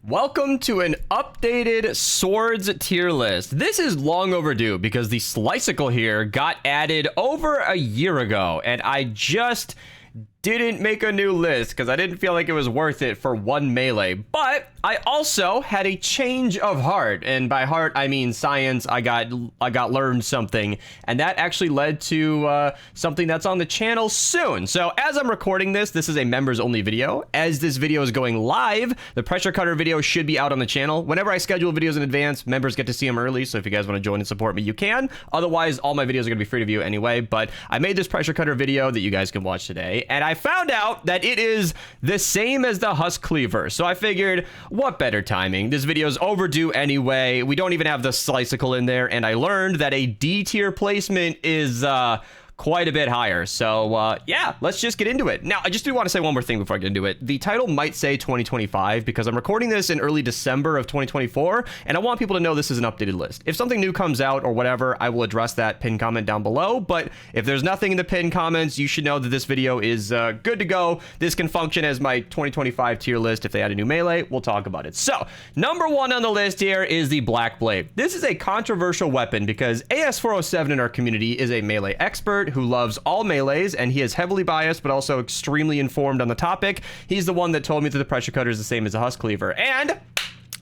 Welcome to an updated swords tier list. This is long overdue because the Sliceable here got added over a year ago, and I just didn't make a new list because I didn't feel like it was worth it for one melee. But I also had a change of heart, and by heart I mean science. I got learned something, and that actually led to something that's on the channel soon. So as I'm recording this is a members only video. As this video is going live, the pressure cutter video should be out on the channel. Whenever I schedule videos in advance, members get to see them early, so if you guys want to join and support me, you can. Otherwise, all my videos are going to be free to view anyway. But I made this pressure cutter video that you guys can watch today, and I found out that it is the same as the husk cleaver. So I figured, what better timing? This video is overdue anyway. We don't even have the Sliceable in there, and I learned that a D tier placement is quite a bit higher. So yeah, let's just get into it. Now, I just do want to say one more thing before I get into it. The title might say 2025 because I'm recording this in early December of 2024, and I want people to know this is an updated list. If something new comes out or whatever, I will address that pinned comment down below. But if there's nothing in the pinned comments, you should know that this video is good to go. This can function as my 2025 tier list. If they add a new melee, we'll talk about it. So, number one on the list here is the Black Blade. This is a controversial weapon because AS407 in our community is a melee expert who loves all melees, and he is heavily biased but also extremely informed on the topic. He's the one that told me that the pressure cutter is the same as a husk cleaver, and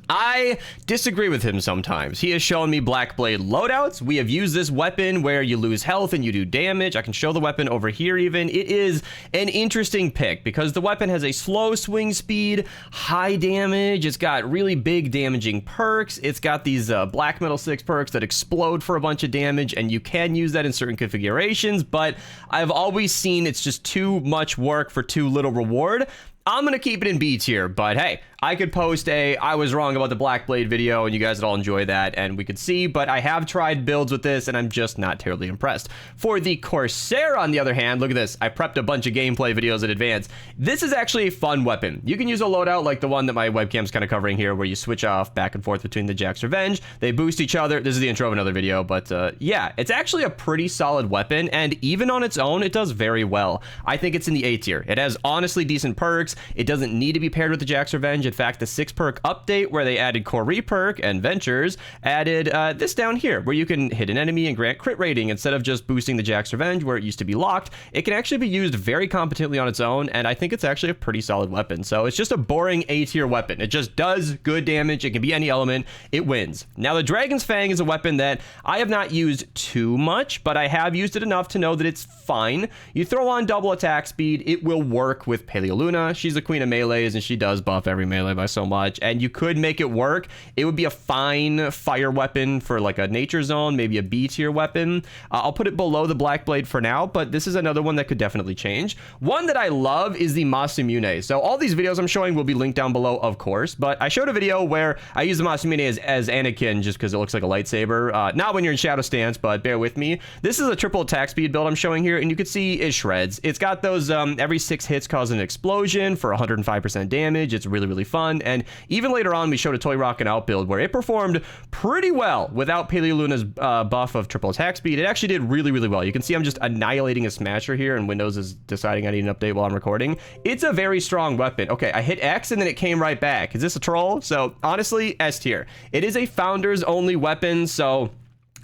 I disagree with him sometimes. He has shown me Black Blade loadouts. We have used this weapon where you lose health and you do damage. I can show the weapon over here even. It is an interesting pick because the weapon has a slow swing speed, high damage. It's got really big damaging perks. It's got these Black Metal 6 perks that explode for a bunch of damage, and you can use that in certain configurations, but I've always seen it's just too much work for too little reward. I'm going to keep it in B tier, but hey, I could post a I was wrong about the Black Blade video and you guys would all enjoy that and we could see, but I have tried builds with this and I'm just not terribly impressed. For the Corsair, on the other hand, look at this. I prepped a bunch of gameplay videos in advance. This is actually a fun weapon. You can use a loadout like the one that my webcam's kind of covering here, where you switch off back and forth between the Jack's Revenge. They boost each other. This is the intro of another video, but yeah, it's actually a pretty solid weapon, and even on its own, it does very well. I think it's in the A tier. It has honestly decent perks. It doesn't need to be paired with the Jack's Revenge. In fact, the 6 perk update where they added Core Reperk and Ventures added this down here where you can hit an enemy and grant crit rating instead of just boosting the Jack's Revenge where it used to be locked. It can actually be used very competently on its own, and I think it's actually a pretty solid weapon. So it's just a boring A tier weapon. It just does good damage. It can be any element. It wins. Now, the Dragon's Fang is a weapon that I have not used too much, but I have used it enough to know that it's fine. You throw on double attack speed, it will work with Paleoluna. She's the queen of melees, and she does buff every melee by so much, and you could make it work. It would be a fine fire weapon for like a nature zone, maybe a B tier weapon. I'll put it below the Black Blade for now, but this is another one that could definitely change. One that I love is the Masamune. So all these videos I'm showing will be linked down below, of course, but I showed a video where I use the Masamune as Anakin just because it looks like a lightsaber. Not when you're in shadow stance, but bear with me. This is a triple attack speed build I'm showing here, and you can see it shreds. It's got those every 6 hits cause an explosion for 105% damage. It's really, really fun. And even later on, we showed a Toy Rockin' Out build where it performed pretty well without Paleoluna's buff of triple attack speed. It actually did really, really well. You can see I'm just annihilating a smasher here, and Windows is deciding I need an update while I'm recording. It's a very strong weapon. Okay, I hit X and then it came right back. Is this a troll? So honestly, S tier. It is a founders only weapon, so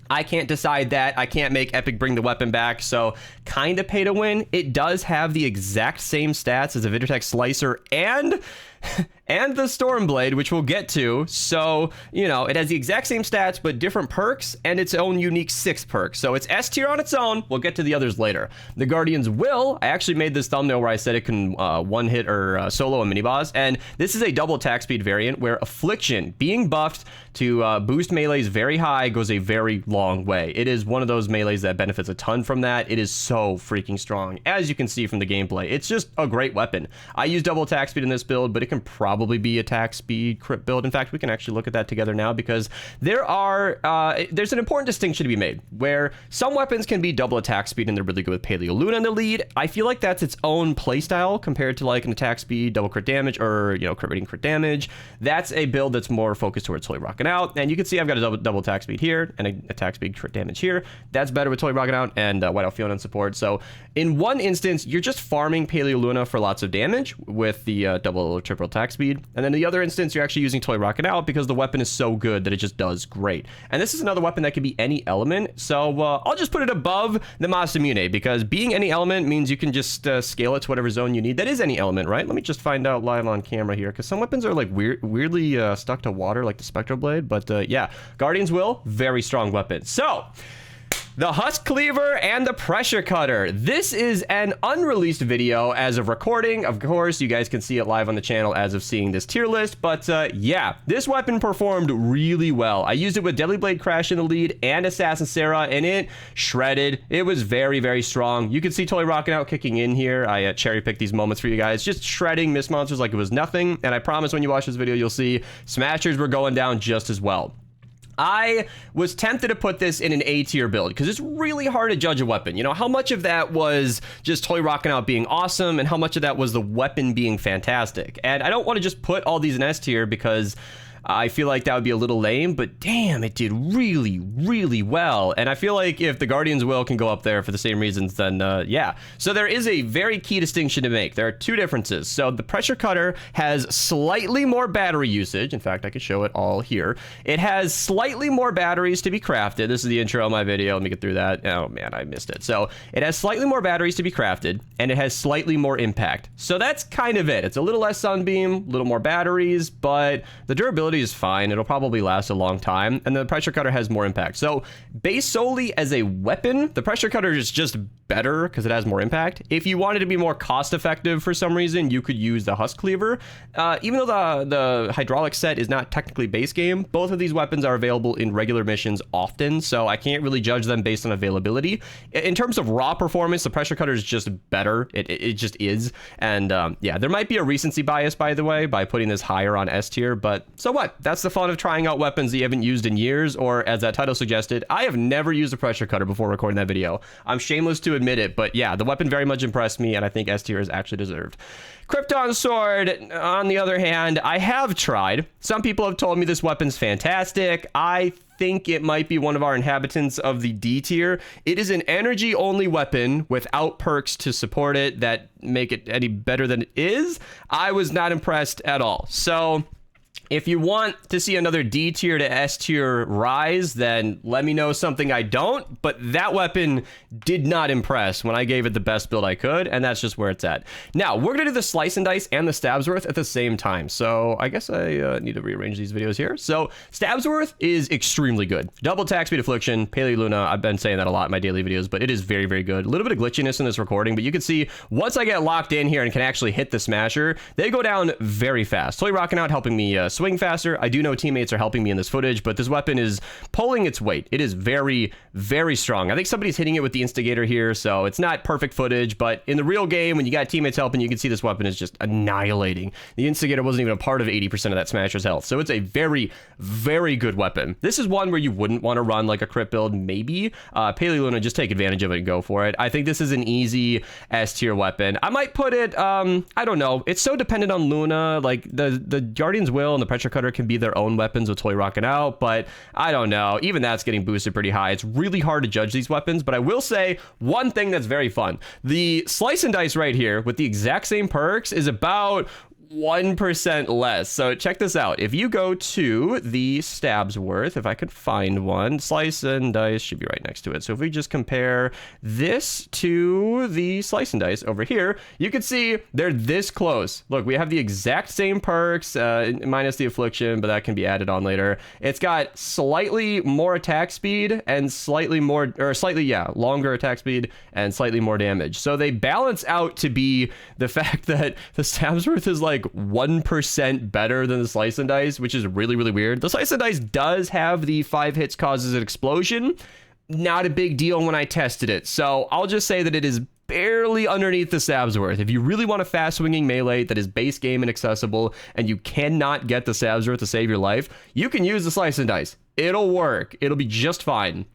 I can't decide that. I can't make Epic bring the weapon back, so kind of pay to win. It does have the exact same stats as a Vidrotech Slicer and the Stormblade, which we'll get to. So, you know, it has the exact same stats, but different perks and its own unique 6 perks. So it's S tier on its own. We'll get to the others later. The Guardian's Will, I actually made this thumbnail where I said it can one hit or solo a mini boss. And this is a double attack speed variant where Affliction, being buffed to boost melees very high, goes a very long way. It is one of those melees that benefits a ton from that. It is so freaking strong, as you can see from the gameplay. It's just a great weapon. I use double attack speed in this build, but it can probably be attack speed crit build. In fact, we can actually look at that together now because there's an important distinction to be made where some weapons can be double attack speed and they're really good with Paleoluna in the lead. I feel like that's its own playstyle compared to like an attack speed double crit damage or, you know, crit rating crit damage. That's a build that's more focused towards Toy Rockin' Out, and you can see I've got a double attack speed here and an attack speed crit damage here. That's better with Toy Rockin' Out and Whiteout Fiona in support. So in one instance, you're just farming Paleoluna for lots of damage with the double or triple hyper attack speed. And then in the other instance, you're actually using Toy Rockin' Out because the weapon is so good that it just does great. And this is another weapon that can be any element. So I'll just put it above the Masamune because being any element means you can just scale it to whatever zone you need. That is any element, right? Let me just find out live on camera here because some weapons are like weirdly stuck to water, like the Spectral Blade. But yeah, Guardian's Will, very strong weapon. So the Husk Cleaver and the Pressure Cutter. This is an unreleased video as of recording. Of course, you guys can see it live on the channel as of seeing this tier list. But yeah, this weapon performed really well. I used it with Deadly Blade Crash in the lead and Assassin Sarah, and it shredded. It was very, very strong. You can see Toy Rockin' Out kicking in here. I cherry-picked these moments for you guys. Just shredding Mist Monsters like it was nothing. And I promise when you watch this video, you'll see Smashers were going down just as well. I was tempted to put this in an A tier build because it's really hard to judge a weapon. You know, how much of that was just Toy Rockin' Out being awesome and how much of that was the weapon being fantastic. And I don't want to just put all these in S tier because I feel like that would be a little lame, but damn, it did really, really well. And I feel like if the Guardian's Will can go up there for the same reasons, then yeah. So there is a very key distinction to make. There are two differences. So the Pressure Cutter has slightly more battery usage. In fact, I could show it all here. It has slightly more batteries to be crafted. This is the intro of my video. Let me get through that. Oh man, I missed it. So it has slightly more batteries to be crafted, and it has slightly more impact. So that's kind of it. It's a little less sunbeam, a little more batteries, but the durability is fine. It'll probably last a long time, and the Pressure Cutter has more impact. So based solely as a weapon, the Pressure Cutter is just better because it has more impact. If you wanted to be more cost effective for some reason, you could use the Husk Cleaver. Even though the hydraulic set is not technically base game, both of these weapons are available in regular missions often, so I can't really judge them based on availability. In terms of raw performance, the Pressure Cutter is just better. It just is. And yeah, there might be a recency bias, by the way, by putting this higher on S tier, but so what? That's the fun of trying out weapons that you haven't used in years, or as that title suggested, I have never used a Pressure Cutter before recording that video. I'm shameless to admit it, but yeah, the weapon very much impressed me, and I think S tier is actually deserved. Krypton Sword, on the other hand, I have tried. Some people have told me this weapon's fantastic. I think it might be one of our inhabitants of the D tier. It is an energy-only weapon without perks to support it that make it any better than it is. I was not impressed at all. So if you want to see another D tier to S tier rise, then let me know something I don't, but that weapon did not impress when I gave it the best build I could, and that's just where it's at. Now, we're gonna do the Slice and Dice and the Stabsworth at the same time, so I guess I need to rearrange these videos here. So, Stabsworth is extremely good. Double attack speed affliction, Paleo Luna, I've been saying that a lot in my daily videos, but it is very, very good. A little bit of glitchiness in this recording, but you can see once I get locked in here and can actually hit the Smasher, they go down very fast. Toy Rockin' Out helping me swing faster. I do know teammates are helping me in this footage, but this weapon is pulling its weight. It is very, very strong. I think somebody's hitting it with the Instigator here, so it's not perfect footage, but in the real game, when you got teammates helping, you can see this weapon is just annihilating. The Instigator wasn't even a part of 80% of that Smasher's health, so it's a very, very good weapon. This is one where you wouldn't want to run like a crit build, maybe. Paleo Luna, just take advantage of it and go for it. I think this is an easy S tier weapon. I might put it, I don't know. It's so dependent on Luna. Like, the Guardian's Will and the Pressure Cutter can be their own weapons with Toy Rockin' Out, but I don't know. Even that's getting boosted pretty high. It's really hard to judge these weapons, but I will say one thing that's very fun. The Slice and Dice right here with the exact same perks is about 1% less. So check this out. If you go to the Stabsworth, if I could find one, Slice and Dice should be right next to it. So if we just compare this to the Slice and Dice over here, you can see they're this close. Look, we have the exact same perks, minus the affliction, but that can be added on later. It's got slightly more attack speed and slightly more, or slightly, yeah, longer attack speed and slightly more damage. So they balance out to be the fact that the Stabsworth is like 1% better than the Slice and Dice, which is really, really weird. The Slice and Dice does have the 5 hits causes an explosion. Not a big deal when I tested it. So I'll just say that it is barely underneath the Stabsworth. If you really want a fast swinging melee that is base game and accessible, and you cannot get the Stabsworth to save your life, you can use the Slice and Dice. It'll work. It'll be just fine.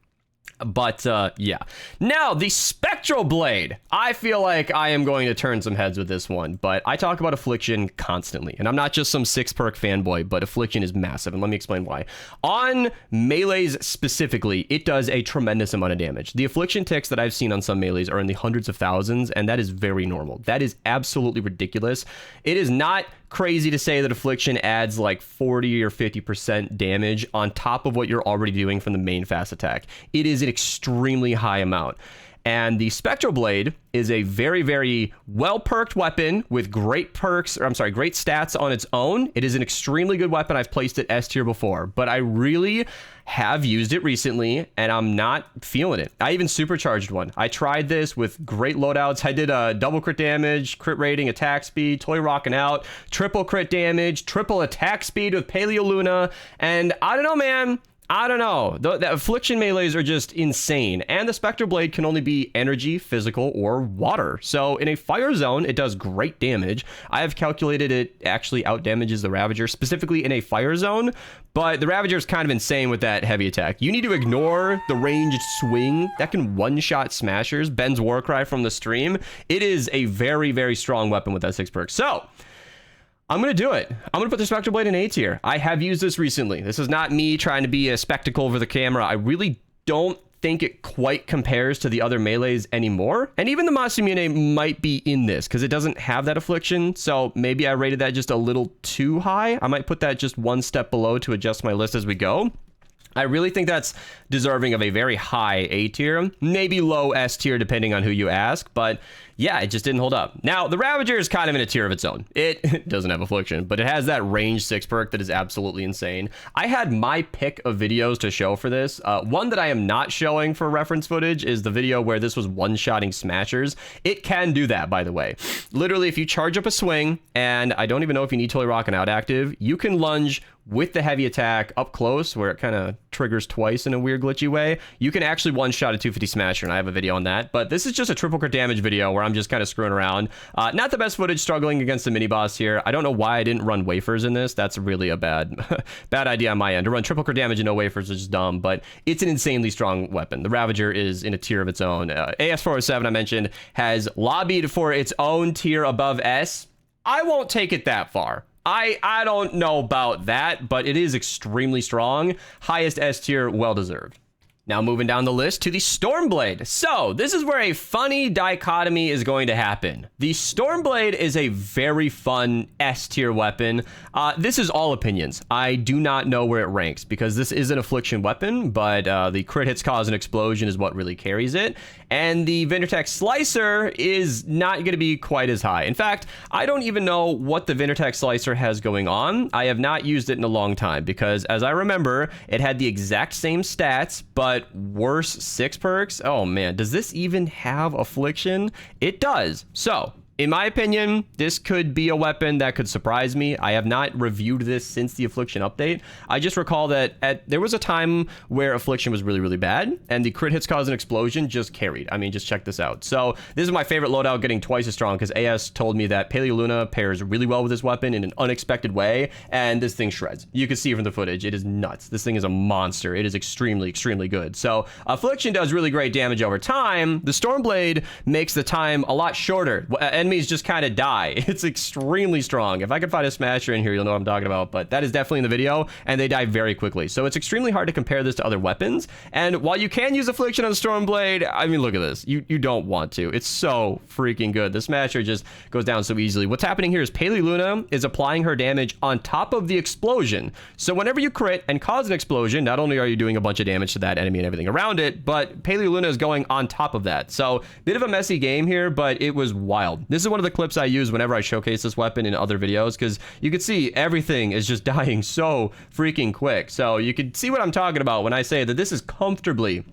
But yeah. Now, the Spectral Blade. I feel like I am going to turn some heads with this one, but I talk about Affliction constantly, and I'm not just some 6-perk fanboy, but Affliction is massive, and let me explain why. On melees specifically, it does a tremendous amount of damage. The Affliction ticks that I've seen on some melees are in the hundreds of thousands, and that is very normal. That is absolutely ridiculous. It is not crazy to say that Affliction adds like 40 or 50% damage on top of what you're already doing from the main fast attack. It is an extremely high amount. And the Spectral Blade is a very, very well-perked weapon with great perks, or I'm sorry, great stats on its own. It is an extremely good weapon. I've placed it S tier before, but I really have used it recently, and I'm not feeling it. I even supercharged one. I tried this with great loadouts. I did a double crit damage, crit rating, attack speed, totally rocking out, triple crit damage, triple attack speed with Paleo Luna, and I don't know, man. I don't know. The Affliction melees are just insane. And the Spectral Blade can only be energy, physical, or water. So in a fire zone, it does great damage. I have calculated it actually outdamages the Ravager, specifically in a fire zone. But the Ravager is kind of insane with that heavy attack. You need to ignore the ranged swing. That can one-shot smashers. Ben's Warcry from the stream. It is a very, very strong weapon with that 6 perk. So I'm going to do it. I'm going to put the Spectral Blade in A tier. I have used this recently. This is not me trying to be a spectacle over the camera. I really don't think it quite compares to the other melees anymore. And even the Masamune might be in this because it doesn't have that Affliction. So maybe I rated that just a little too high. I might put that just one step below to adjust my list as we go. I really think that's deserving of a very high A tier, maybe low S tier depending on who you ask, but yeah, it just didn't hold up. Now, the Ravager is kind of in a tier of its own. It doesn't have Affliction, but it has that range 6 perk that is absolutely insane. I had my pick of videos to show for this. One that I am not showing for reference footage is the video where this was one-shotting smashers. It can do that, by the way. Literally, if you charge up a swing, and I don't even know if you need Totally Rockin' Out active, you can lunge with the heavy attack up close, where it kind of triggers twice in a weird glitchy way. You can actually one-shot a 250 smasher, and I have a video on that. But this is just a triple crit damage video where I'm just kind of screwing around. Not the best footage, struggling against the mini boss here. I don't know why I didn't run wafers in this. That's really a bad idea on my end. To run triple crit damage and no wafers is just dumb, but it's an insanely strong weapon. The Ravager is in a tier of its own. AS407, I mentioned, has lobbied for its own tier above S. I won't take it that far. I don't know about that, but it is extremely strong. Highest S tier, well deserved. Now moving down the list to the Stormblade. So this is where a funny dichotomy is going to happen. The Stormblade is a very fun S tier weapon. This is all opinions. I do not know where it ranks because this is an Affliction weapon, but the crit hits cause an explosion is what really carries it. And the Vindertech Slicer is not going to be quite as high. In fact, I don't even know what the Vindertech Slicer has going on. I have not used it in a long time because, as I remember, it had the exact same stats, but worse 6 perks. Oh man, does this even have Affliction? It does. So in my opinion, this could be a weapon that could surprise me. I have not reviewed this since the Affliction update. I just recall that there was a time where Affliction was really, really bad, and the crit hits cause an explosion just carried. I mean, just check this out. So this is my favorite loadout, getting twice as strong, because AS told me that Paleo Luna pairs really well with this weapon in an unexpected way, and this thing shreds. You can see from the footage, it is nuts. This thing is a monster. It is extremely, extremely good. So Affliction does really great damage over time. The Stormblade makes the time a lot shorter. Enemies just kind of die. It's extremely strong. If I could find a smasher in here, you'll know what I'm talking about, but that is definitely in the video, and they die very quickly. So it's extremely hard to compare this to other weapons. And while you can use Affliction on the Stormblade, I mean, look at this. You don't want to. It's so freaking good. The smasher just goes down so easily. What's happening here is Paleo Luna is applying her damage on top of the explosion. So whenever you crit and cause an explosion, not only are you doing a bunch of damage to that enemy and everything around it, but Paleo Luna is going on top of that. So bit of a messy game here, but it was wild. This is one of the clips I use whenever I showcase this weapon in other videos, because you can see everything is just dying so freaking quick. So you can see what I'm talking about when I say that this is comfortably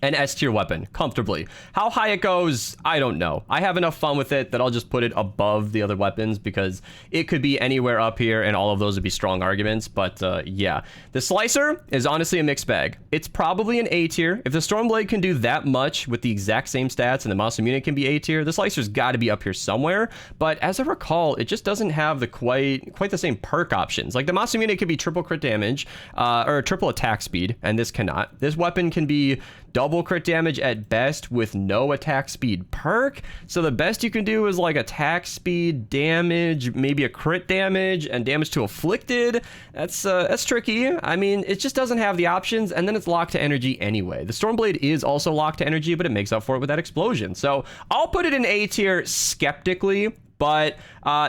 an S tier weapon, comfortably. How high it goes, I don't know. I have enough fun with it that I'll just put it above the other weapons, because it could be anywhere up here and all of those would be strong arguments. But yeah, the Slicer is honestly a mixed bag. It's probably an A tier. If the Stormblade can do that much with the exact same stats and the Masamune can be A tier, the Slicer's got to be up here somewhere. But as I recall, it just doesn't have the quite the same perk options. Like the Masamune could be triple crit damage or triple attack speed, and this cannot. This weapon can be double crit damage at best with no attack speed perk. So the best you can do is like attack speed damage, maybe a crit damage, and damage to afflicted. That's tricky. I mean, it just doesn't have the options, and then it's locked to energy anyway. The Stormblade is also locked to energy, but it makes up for it with that explosion. So I'll put it in A tier skeptically, but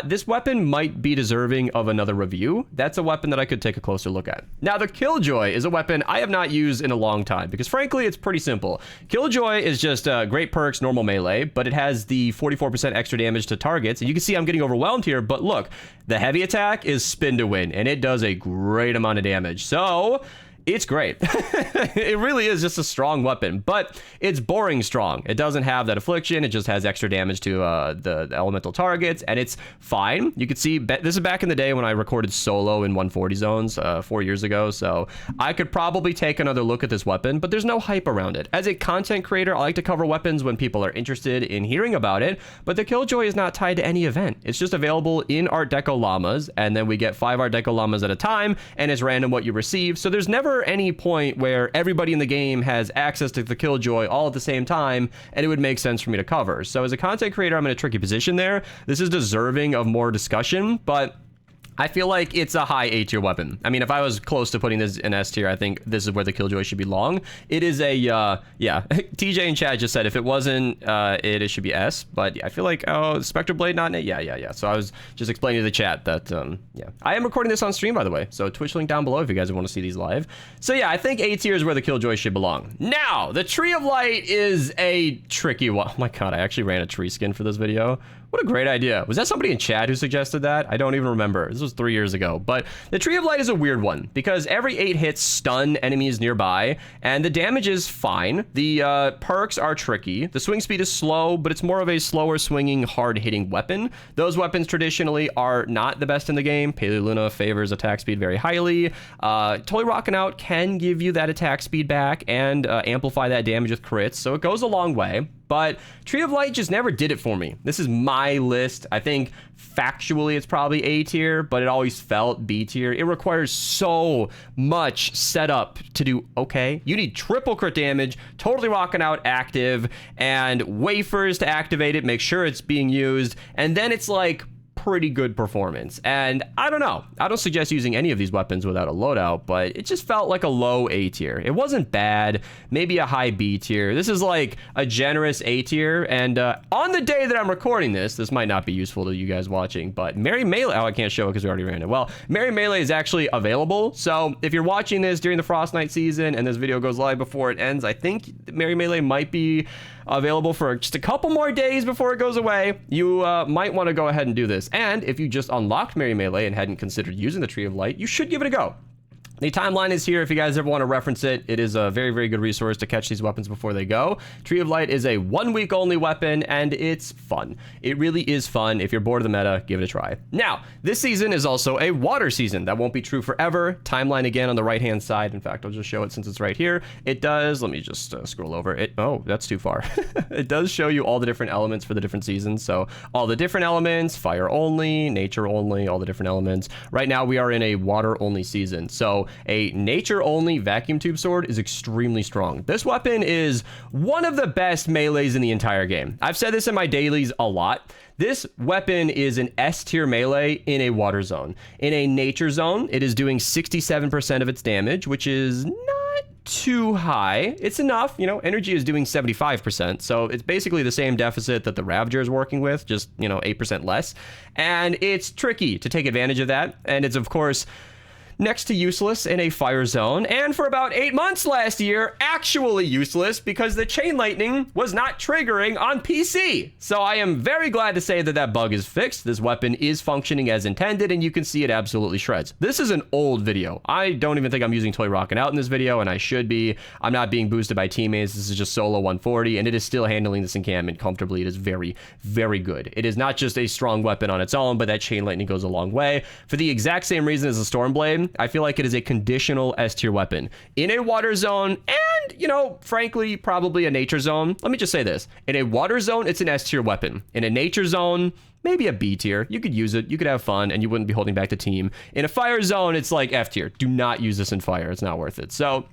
this weapon might be deserving of another review. That's a weapon that I could take a closer look at. Now, the Killjoy is a weapon I have not used in a long time because, frankly, it's pretty simple. Killjoy is just great perks, normal melee, but it has the 44% extra damage to targets. And you can see I'm getting overwhelmed here, but look, the heavy attack is spin to win, and it does a great amount of damage. So it's great. It really is just a strong weapon, but it's boring strong. It doesn't have that affliction. It just has extra damage to the elemental targets, and it's fine. You can see this is back in the day when I recorded solo in 140 zones 4 years ago, so I could probably take another look at this weapon, but there's no hype around it. As a content creator, I like to cover weapons when people are interested in hearing about it, but the Killjoy is not tied to any event. It's just available in Art Deco llamas, and then we get 5 Art Deco llamas at a time, and it's random what you receive, so there's never any point where everybody in the game has access to the Killjoy all at the same time, and it would make sense for me to cover. So as a content creator, I'm in a tricky position there. This is deserving of more discussion, but I feel like it's a high A tier weapon. I mean, if I was close to putting this in S tier, I think this is where the Killjoy should belong. It is a, yeah, TJ in chat just said if it wasn't it should be S, but I feel like, oh, Spectre Blade not in it? Yeah. So I was just explaining to the chat that, yeah. I am recording this on stream, by the way, so Twitch link down below if you guys want to see these live. So yeah, I think A tier is where the Killjoy should belong. Now, the Tree of Light is a tricky one. Oh my god, I actually ran a tree skin for this video. What a great idea. Was that somebody in chat who suggested that? I don't even remember. This was 3 years ago. But the Tree of Light is a weird one because every 8 hits stun enemies nearby, and the damage is fine. The perks are tricky. The swing speed is slow, but it's more of a slower swinging, hard-hitting weapon. Those weapons traditionally are not the best in the game. Paleo Luna favors attack speed very highly. Totally Rockin' Out can give you that attack speed back and amplify that damage with crits, so it goes a long way. But Tree of Light just never did it for me. This is my list. I think factually it's probably A tier, but it always felt B tier. It requires so much setup to do okay. You need triple crit damage, Totally Rockin' Out active, and wafers to activate it, make sure it's being used, and then it's like pretty good performance. And I don't know, I don't suggest using any of these weapons without a loadout, but it just felt like a low A tier. It wasn't bad, maybe a high B tier. This is like a generous A tier, and on the day that I'm recording this might not be useful to you guys watching, but Merry Melee, oh, I can't show it because we already ran it. Well, Merry Melee is actually available, so if you're watching this during the Frostnite season and this video goes live before it ends, I think Merry Melee might be available for just a couple more days before it goes away. You might want to go ahead and do this. And if you just unlocked Merry Melee and hadn't considered using the Tree of Light, you should give it a go. The timeline is here if you guys ever want to reference it. It is a very, very good resource to catch these weapons before they go. Tree of Light is a 1 week only weapon, and it's fun. It really is fun. If you're bored of the meta, give it a try. Now, this season is also a water season. That won't be true forever. Timeline again on the right-hand side. In fact, I'll just show it since it's right here. It does, let me just scroll over it. Oh, that's too far. It does show you all the different elements for the different seasons. So all the different elements, fire only, nature only, all the different elements. Right now, we are in a water only season. So a nature-only vacuum tube sword is extremely strong. This weapon is one of the best melees in the entire game. I've said this in my dailies a lot. This weapon is an S tier melee in a water zone. In a nature zone, it is doing 67% of its damage, which is not too high. It's enough, you know, energy is doing 75%, so it's basically the same deficit that the Ravager is working with, just, you know, 8% less. And it's tricky to take advantage of that, and it's, of course, next to useless in a fire zone, and for about 8 months last year, actually useless because the chain lightning was not triggering on PC. So I am very glad to say that that bug is fixed. This weapon is functioning as intended, and you can see it absolutely shreds. This is an old video. I don't even think I'm using Toy Rockin' Out in this video, and I should be. I'm not being boosted by teammates. This is just solo 140, and it is still handling this encampment comfortably. It is very, very good. It is not just a strong weapon on its own, but that chain lightning goes a long way. For the exact same reason as the Stormblade, I feel like it is a conditional S tier weapon in a water zone, and, you know, frankly, probably a nature zone. Let me just say this. In a water zone, it's an S tier weapon. In a nature zone, maybe a B tier. You could use it, you could have fun, and you wouldn't be holding back the team. In a fire zone, it's like F tier. Do not use this in fire. It's not worth it. So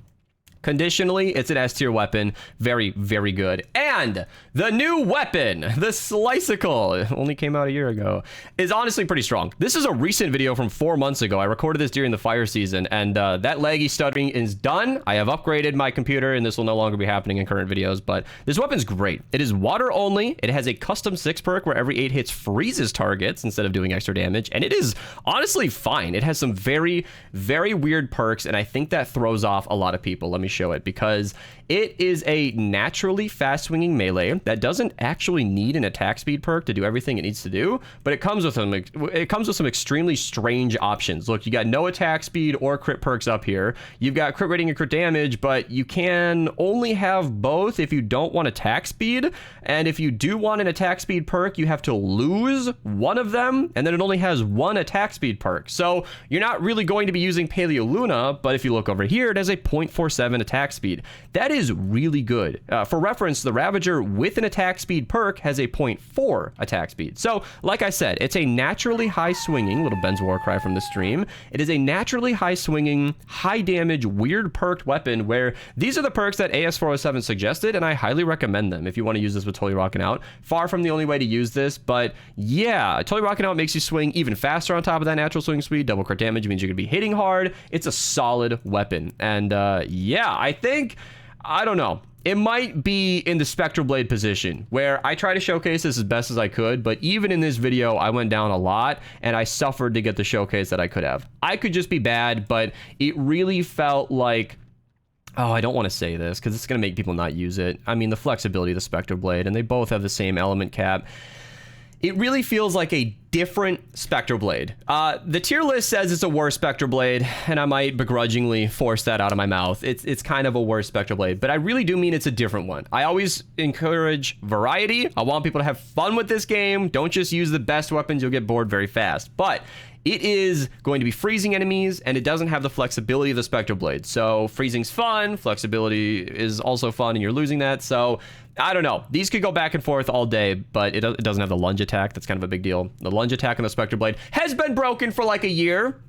conditionally, it's an S tier weapon. Very, very good. And the new weapon, the Sliceable, it only came out a year ago, is honestly pretty strong. This is a recent video from 4 months ago. I recorded this during the fire season, and that laggy stuttering is done. I have upgraded my computer, and this will no longer be happening in current videos, but this weapon's great. It is water only. It has a custom 6 perk where every 8 hits freezes targets instead of doing extra damage, and it is honestly fine. It has some very, very weird perks, and I think that throws off a lot of people. Let me show it, because it is a naturally fast swinging melee that doesn't actually need an attack speed perk to do everything it needs to do, but it comes with some extremely strange options. Look, you got no attack speed or crit perks up here. You've got crit rating and crit damage, but you can only have both if you don't want attack speed, and if you do want an attack speed perk, you have to lose one of them, and then it only has one attack speed perk. So you're not really going to be using Paleo Luna, but if you look over here, it has a 0.47 attack speed. That is really good. For reference, the Ravager with an attack speed perk has a 0.4 attack speed. So, like I said, it's a naturally high swinging, little Ben's war cry from the stream. It is a naturally high swinging, high damage, weird perked weapon where these are the perks that AS407 suggested, and I highly recommend them if you want to use this with Totally Rockin' Out. Far from the only way to use this, but yeah, Totally Rockin' Out makes you swing even faster on top of that natural swing speed. Double crit damage means you're going to be hitting hard. It's a solid weapon. And yeah, I don't know. It might be in the Spectral Blade position where I try to showcase this as best as I could, but even in this video, I went down a lot and I suffered to get the showcase that I could have. I could just be bad, but it really felt like, oh, I don't want to say this because it's going to make people not use it. I mean, the flexibility of the Spectral Blade, and they both have the same element cap. It really feels like a different Spectral Blade. The tier list says it's a worse Spectral Blade, and I might begrudgingly force that out of my mouth. It's kind of a worse Spectral Blade, but I really do mean it's a different one. I always encourage variety. I want people to have fun with this game. Don't just use the best weapons. You'll get bored very fast. But it is going to be freezing enemies, and it doesn't have the flexibility of the Spectral Blade. So freezing's fun, flexibility is also fun, and you're losing that. So I don't know. These could go back and forth all day, but it doesn't have the lunge attack. That's kind of a big deal. The lunge attack on the Spectral Blade has been broken for like a year.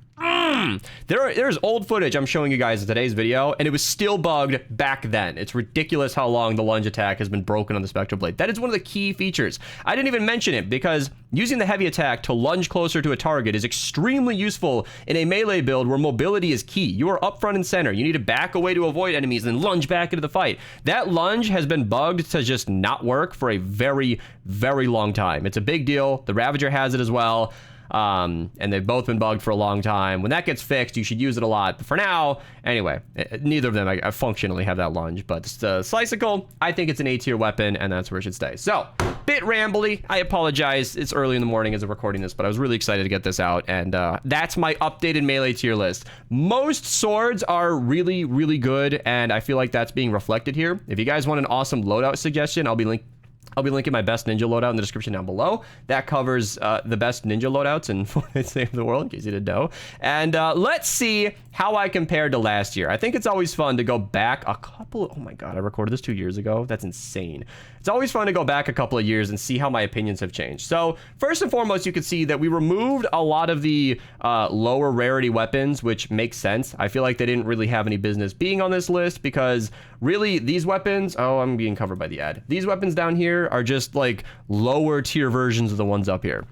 There's old footage I'm showing you guys in today's video, and it was still bugged back then. It's ridiculous how long the lunge attack has been broken on the Spectral Blade. That is one of the key features. I didn't even mention it because using the heavy attack to lunge closer to a target is extremely useful in a melee build where mobility is key. You are up front and center. You need to back away to avoid enemies and then lunge back into the fight. That lunge has been bugged to just not work for a very, very long time. It's a big deal. The Ravager has it as well. And they've both been bugged for a long time. When that gets fixed, you should use it a lot. But for now, anyway, neither of them I functionally have that lunge. But the Sliceable, I think it's an A tier weapon, and that's where it should stay. So, bit rambly. I apologize. It's early in the morning as I'm recording this, but I was really excited to get this out. And that's my updated melee tier list. Most swords are really, really good, and I feel like that's being reflected here. If you guys want an awesome loadout suggestion, I'll be linking my best ninja loadout in the description down below. That covers the best ninja loadouts in Fortnite Save the World, in case you didn't know. And let's see how I compared to last year. I think it's always fun to go back a couple... Oh my god, I recorded this 2 years ago. That's insane. It's always fun to go back a couple of years and see how my opinions have changed. So first and foremost, you can see that we removed a lot of the lower rarity weapons, which makes sense. I feel like they didn't really have any business being on this list because really these weapons... Oh, I'm being covered by the ad. These weapons down here are just like lower tier versions of the ones up here.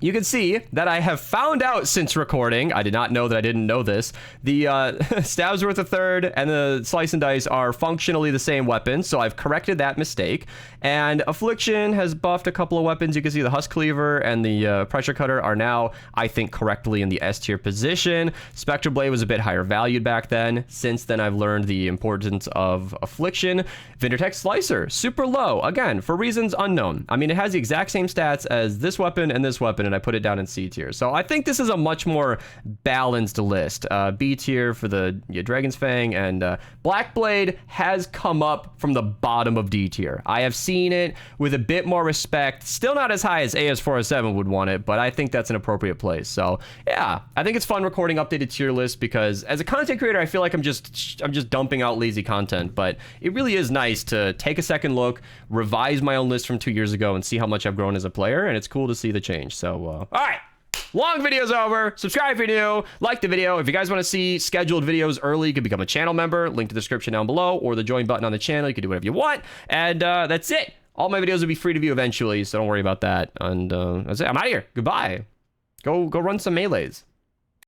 You can see that I have found out since recording, I did not know that I didn't know this, the Stabs Worth a Third and the Slice and Dice are functionally the same weapon, so I've corrected that mistake. And Affliction has buffed a couple of weapons. You can see the Husk Cleaver and the Pressure Cutter are now, I think, correctly in the S tier position. Spectral Blade was a bit higher valued back then. Since then, I've learned the importance of Affliction. Vindertech Slicer, super low, again, for reasons unknown. I mean, it has the exact same stats as this weapon and this weapon, and I put it down in C tier. So I think this is a much more balanced list. B tier for the Dragon's Fang, and Black Blade has come up from the bottom of D tier. I have seen it with a bit more respect. Still not as high as AS407 would want it, but I think that's an appropriate place. So yeah, I think it's fun recording updated tier lists because as a content creator, I feel like I'm just dumping out lazy content, but it really is nice to take a second look, revise my own list from 2 years ago, and see how much I've grown as a player, and it's cool to see the change. So all right, long video's over. Subscribe if you're new. Like the video. If you guys want to see scheduled videos early, you can become a channel member. Link to the description down below or the join button on the channel. You can do whatever you want. And that's it. All my videos will be free to view eventually, so don't worry about that. And that's it. I'm out of here. Goodbye. Go run some melees.